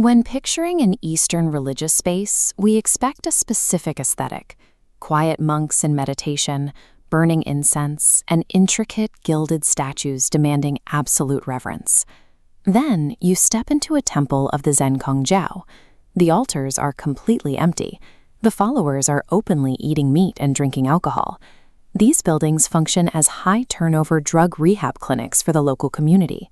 When picturing an Eastern religious space, we expect a specific aesthetic: quiet monks in meditation, burning incense, and intricate gilded statues demanding absolute reverence. Then you step into a temple of the Zhenkongjiao. The altars are completely empty. The followers are openly eating meat and drinking alcohol. These buildings function as high-turnover drug rehab clinics for the local community.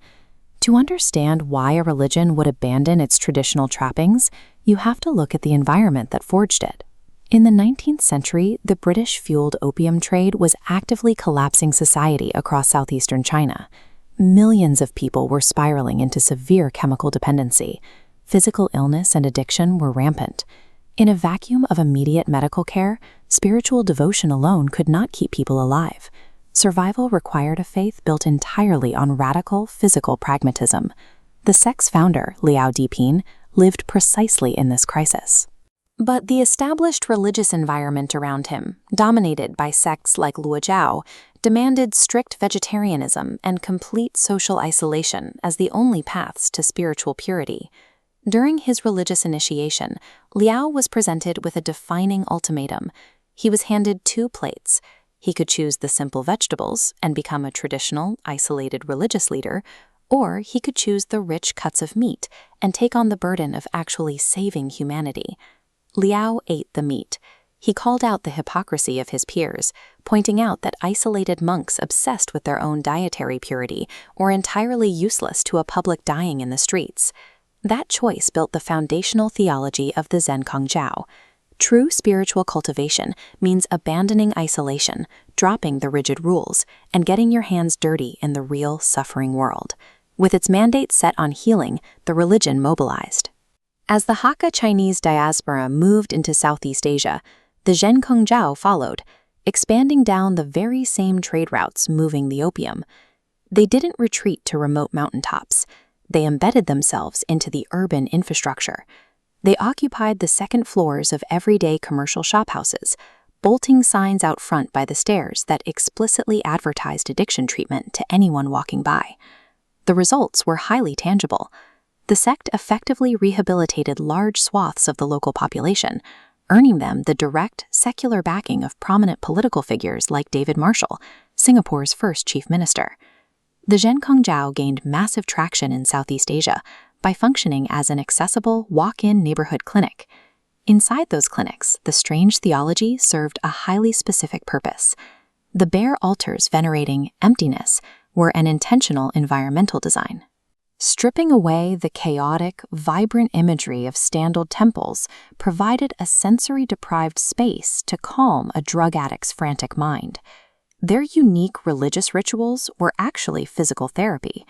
To understand why a religion would abandon its traditional trappings, you have to look at the environment that forged it. In the 19th century, the British-fueled opium trade was actively collapsing society across southeastern China. Millions of people were spiraling into severe chemical dependency. Physical illness and addiction were rampant. In a vacuum of immediate medical care, spiritual devotion alone could not keep people alive. Survival required a faith built entirely on radical physical pragmatism. The sect's founder, Liao Diping, lived precisely in this crisis. But the established religious environment around him, dominated by sects like Luojiao, demanded strict vegetarianism and complete social isolation as the only paths to spiritual purity. During his religious initiation, Liao was presented with a defining ultimatum. He was handed 2 plates. He could choose the simple vegetables and become a traditional, isolated religious leader, or he could choose the rich cuts of meat and take on the burden of actually saving humanity. Liao ate the meat. He called out the hypocrisy of his peers, pointing out that isolated monks obsessed with their own dietary purity were entirely useless to a public dying in the streets. That choice built the foundational theology of the Zhenkongjiao. True spiritual cultivation means abandoning isolation, dropping the rigid rules, and getting your hands dirty in the real suffering world. With its mandate set on healing, the religion mobilized. As the Hakka Chinese diaspora moved into Southeast Asia, the Zhenkongjiao followed, expanding down the very same trade routes moving the opium. They didn't retreat to remote mountaintops. They embedded themselves into the urban infrastructure. They occupied the second floors of everyday commercial shophouses, bolting signs out front by the stairs that explicitly advertised addiction treatment to anyone walking by. The results were highly tangible. The sect effectively rehabilitated large swaths of the local population, earning them the direct, secular backing of prominent political figures like David Marshall, Singapore's first chief minister. The Zhenkongjiao gained massive traction in Southeast Asia by functioning as an accessible, walk-in neighborhood clinic. Inside those clinics, the strange theology served a highly specific purpose. The bare altars venerating emptiness were an intentional environmental design. Stripping away the chaotic, vibrant imagery of standard temples provided a sensory-deprived space to calm a drug addict's frantic mind. Their unique religious rituals were actually physical therapy.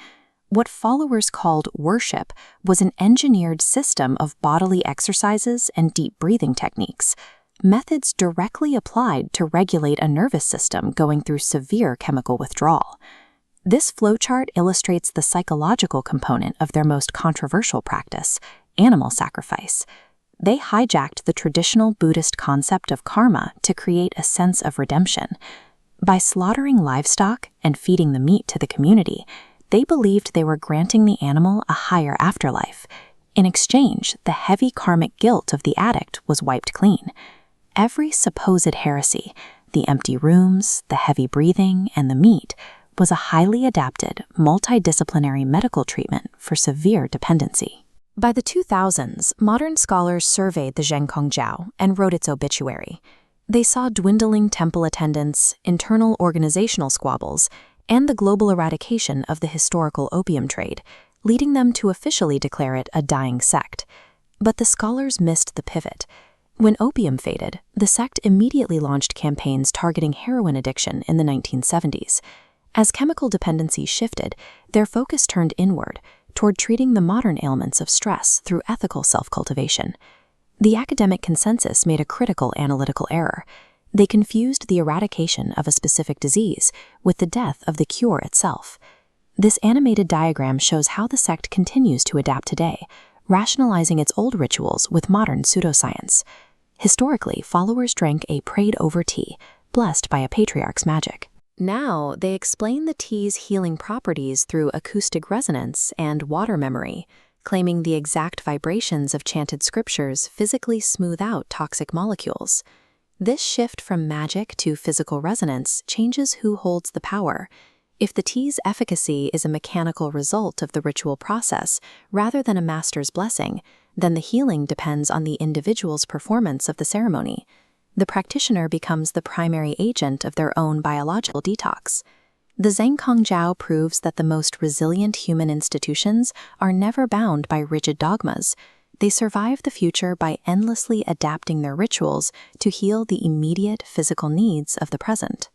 What followers called worship was an engineered system of bodily exercises and deep breathing techniques, methods directly applied to regulate a nervous system going through severe chemical withdrawal. This flowchart illustrates the psychological component of their most controversial practice, animal sacrifice. They hijacked the traditional Buddhist concept of karma to create a sense of redemption. By slaughtering livestock and feeding the meat to the community, they believed they were granting the animal a higher afterlife. In exchange, the heavy karmic guilt of the addict was wiped clean. Every supposed heresy, the empty rooms, the heavy breathing, and the meat, was a highly adapted, multidisciplinary medical treatment for severe dependency. By the 2000s, modern scholars surveyed the Zhenkongjiao and wrote its obituary. They saw dwindling temple attendance, internal organizational squabbles, and the global eradication of the historical opium trade, leading them to officially declare it a dying sect. But the scholars missed the pivot. When opium faded, the sect immediately launched campaigns targeting heroin addiction in the 1970s. As chemical dependency shifted, their focus turned inward, toward treating the modern ailments of stress through ethical self-cultivation. The academic consensus made a critical analytical error. They confused the eradication of a specific disease with the death of the cure itself. This animated diagram shows how the sect continues to adapt today, rationalizing its old rituals with modern pseudoscience. Historically, followers drank a prayed-over tea, blessed by a patriarch's magic. Now, they explain the tea's healing properties through acoustic resonance and water memory, claiming the exact vibrations of chanted scriptures physically smooth out toxic molecules. This shift from magic to physical resonance changes who holds the power. If the tea's efficacy is a mechanical result of the ritual process rather than a master's blessing, then the healing depends on the individual's performance of the ceremony. The practitioner becomes the primary agent of their own biological detox. The Zhangkong Jiao proves that the most resilient human institutions are never bound by rigid dogmas. They survive the future by endlessly adapting their rituals to heal the immediate physical needs of the present.